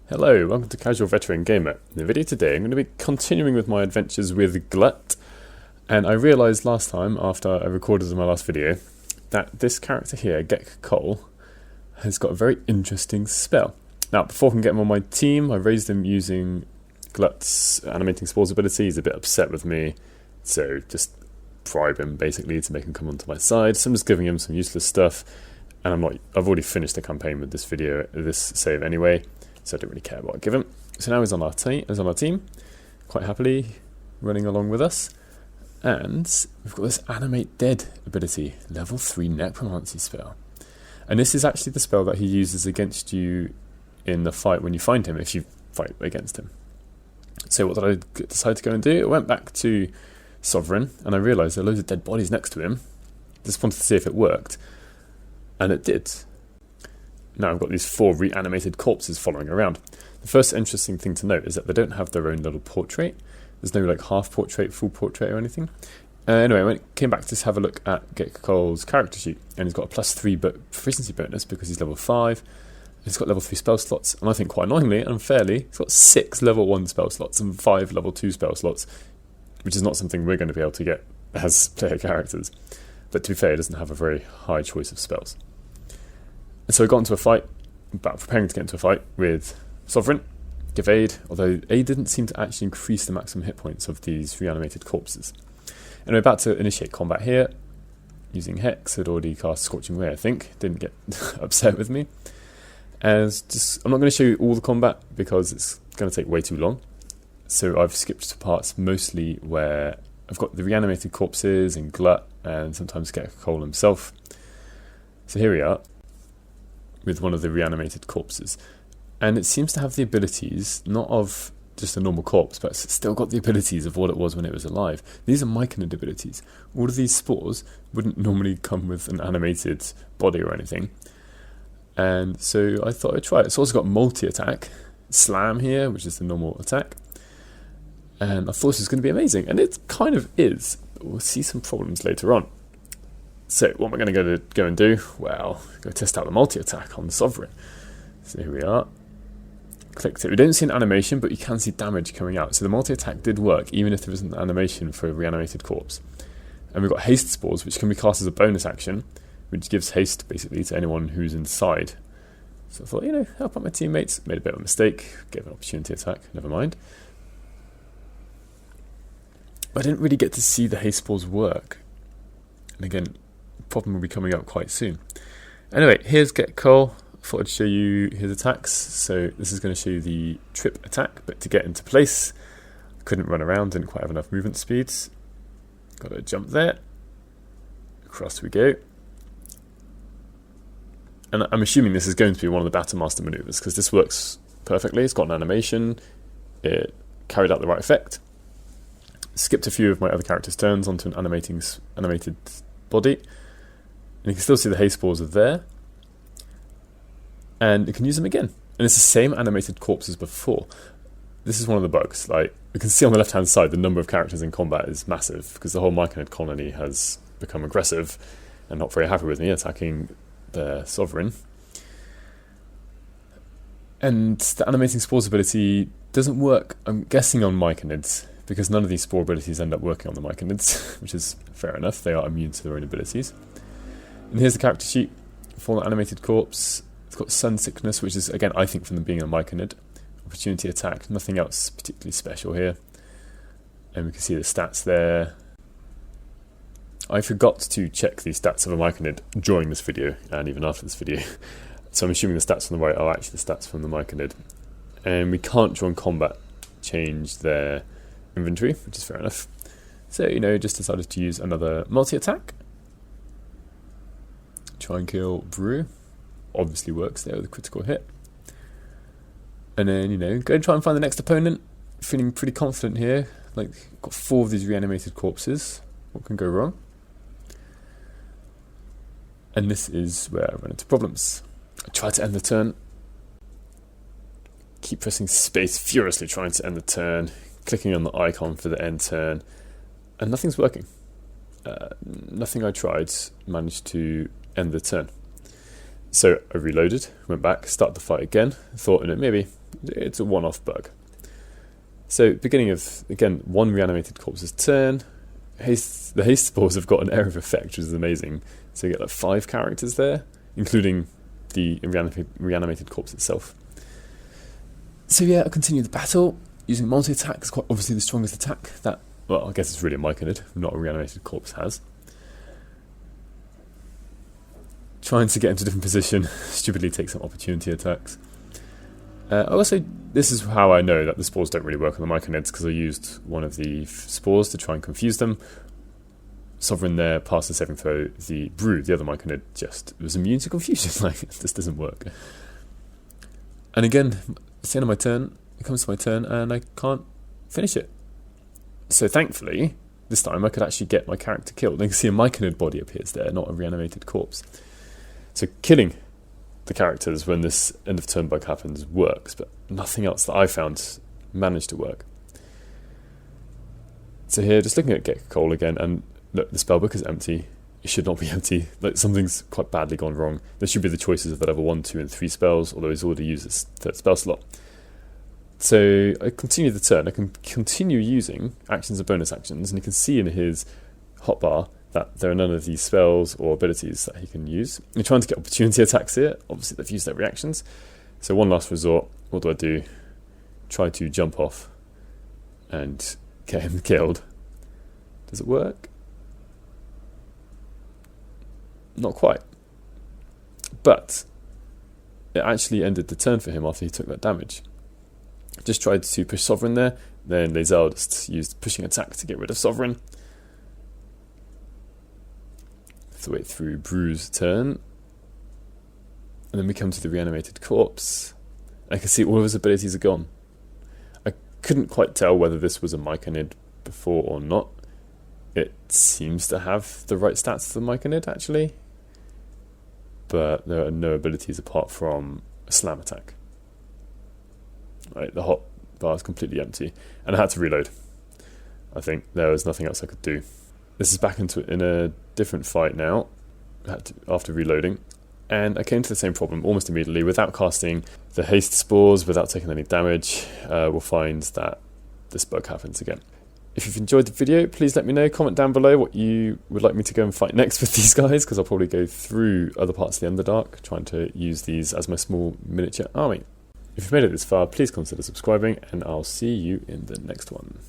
Hello, welcome to Casual Veteran Gamer. In the video today I'm going to be continuing with my adventures with Glut, and I realised last time, after I recorded my last video, that this character here, Gekh Coal, has got a very interesting spell. Now, before I can get him on my team, I raised him using Glut's animating spores ability. He's a bit upset with me, so just bribe him basically to make him come onto my side. So I'm just giving him some useless stuff, and I've already finished the campaign with this save anyway. So I don't really care what I give him. So now he's on our team, quite happily running along with us. And we've got this Animate Dead ability, level 3 necromancy spell. And this is actually the spell that he uses against you in the fight when you find him, if you fight against him. So what did I decide to go and do? I went back to Sovereign, and I realised there are loads of dead bodies next to him. Just wanted to see if it worked. And it did. Now I've got these 4 reanimated corpses following around. The first interesting thing to note is that they don't have their own little portrait. There's no like half portrait, full portrait or anything. Anyway, I came back to have a look at Gekh Coal's character sheet, and he's got a +3 proficiency bonus because he's level 5. He's got level 3 spell slots, and I think quite annoyingly and unfairly, he's got 6 level 1 spell slots and 5 level 2 spell slots, which is not something we're going to be able to get as player characters. But to be fair, he doesn't have a very high choice of spells. And so I got into a fight, preparing to get into a fight with Sovereign, give aid, although aid didn't seem to actually increase the maximum hit points of these reanimated corpses. And I'm about to initiate combat here, using Hex. Had already cast Scorching Ray, I think, didn't get upset with me. And I'm not going to show you all the combat because it's going to take way too long. So I've skipped to parts mostly where I've got the reanimated corpses and Glut and sometimes Gekh Coal himself. So here we are, with one of the reanimated corpses, and it seems to have the abilities not of just a normal corpse, but it's still got the abilities of what it was when it was alive. These are myconid abilities. All of these spores wouldn't normally come with an animated body or anything, and so I thought I'd try it. It's also got multi-attack, slam here, which is the normal attack, and I thought this was going to be amazing, and it kind of is, but we'll see some problems later on. So what am I going to go and do? Well, go test out the multi-attack on the Sovereign. So here we are. Clicked it. We don't see an animation, but you can see damage coming out. So the multi-attack did work, even if there isn't an animation for a reanimated corpse. And we've got haste spores, which can be cast as a bonus action, which gives haste, basically, to anyone who's inside. So I thought, help out my teammates. Made a bit of a mistake. Gave an opportunity attack. Never mind. But I didn't really get to see the haste spores work. And again, problem will be coming up quite soon. Anyway, here's Gekh Coal. I thought I'd show you his attacks. So this is going to show you the trip attack, but to get into place, couldn't run around, didn't quite have enough movement speeds. Got to jump there. Across we go. And I'm assuming this is going to be one of the Battlemaster maneuvers, because this works perfectly. It's got an animation. It carried out the right effect. Skipped a few of my other characters' turns onto an animated body. And you can still see the haste spores are there. And you can use them again. And it's the same animated corpse as before. This is one of the bugs. Like, you can see on the left-hand side, the number of characters in combat is massive, because the whole myconid colony has become aggressive and not very happy with me attacking their Sovereign. And the animating spores ability doesn't work, I'm guessing, on myconids, because none of these spore abilities end up working on the myconids, which is fair enough. They are immune to their own abilities. And here's the character sheet for the animated corpse. It's got sun sickness, which is, again, I think from them being a myconid. Opportunity attack, nothing else particularly special here. And we can see the stats there. I forgot to check the stats of a myconid during this video, and even after this video. So I'm assuming the stats on the right are actually the stats from the myconid. And we can't, during combat, change their inventory, which is fair enough. So, just decided to use another multi-attack. Try and kill Brew. Obviously works there with a critical hit. And then, go and try and find the next opponent. Feeling pretty confident here. Like, got 4 of these reanimated corpses. What can go wrong? And this is where I run into problems. I try to end the turn. Keep pressing space, furiously trying to end the turn. Clicking on the icon for the end turn. And nothing's working. Nothing I tried managed to end the turn. So I reloaded, went back, started the fight again. Thought, maybe It's a one-off bug. So beginning of, again, one reanimated corpse's turn. The haste spores have got an area of effect, which is amazing. So you get like 5 characters there, including the reanimated corpse itself. So yeah, I'll continue the battle using multi-attack. It's quite obviously the strongest attack that, well, I guess it's really a myconid, not a reanimated corpse, has. Trying to get into a different position, stupidly take some opportunity attacks. Also, this is how I know that the spores don't really work on the myconids, because I used one of the spores to try and confuse them. Sovereign there, past the saving throw. The brood, the other myconid, just was immune to confusion. Like, this doesn't work. And again, it's the end of my turn. It comes to my turn, and I can't finish it. So thankfully, this time I could actually get my character killed. You can see a myconid body appears there, not a reanimated corpse. So killing the characters when this end of turn bug happens works, but nothing else that I found managed to work. So here, just looking at Gekh Coal again, and look, the spellbook is empty. It should not be empty. Like, something's quite badly gone wrong. There should be the choices of the level 1, 2, and 3 spells, although he's already used his 3rd spell slot. So I continue the turn. I can continue using actions and bonus actions, and you can see in his hotbar that there are none of these spells or abilities that he can use. I'm trying to get opportunity attacks here. Obviously, they've used their reactions. So one last resort. What do? Try to jump off and get him killed. Does it work? Not quite. But it actually ended the turn for him after he took that damage. Just tried to push Sovereign there. Then Lae'zel just used pushing attack to get rid of Sovereign. The way through Brew's turn, and then we come to the reanimated corpse. I can see all of his abilities are gone. I couldn't quite tell whether this was a myconid before or not. It seems to have the right stats for the myconid, actually, but there are no abilities apart from a slam attack. Right, the hot bar is completely empty, and I had to reload. I think there was nothing else I could do. This is back in a different fight now, after reloading, and I came to the same problem almost immediately. Without casting the haste spores, without taking any damage, we'll find that this bug happens again. If you've enjoyed the video, please let me know. Comment down below what you would like me to go and fight next with these guys, because I'll probably go through other parts of the Underdark, trying to use these as my small miniature army. If you've made it this far, please consider subscribing, and I'll see you in the next one.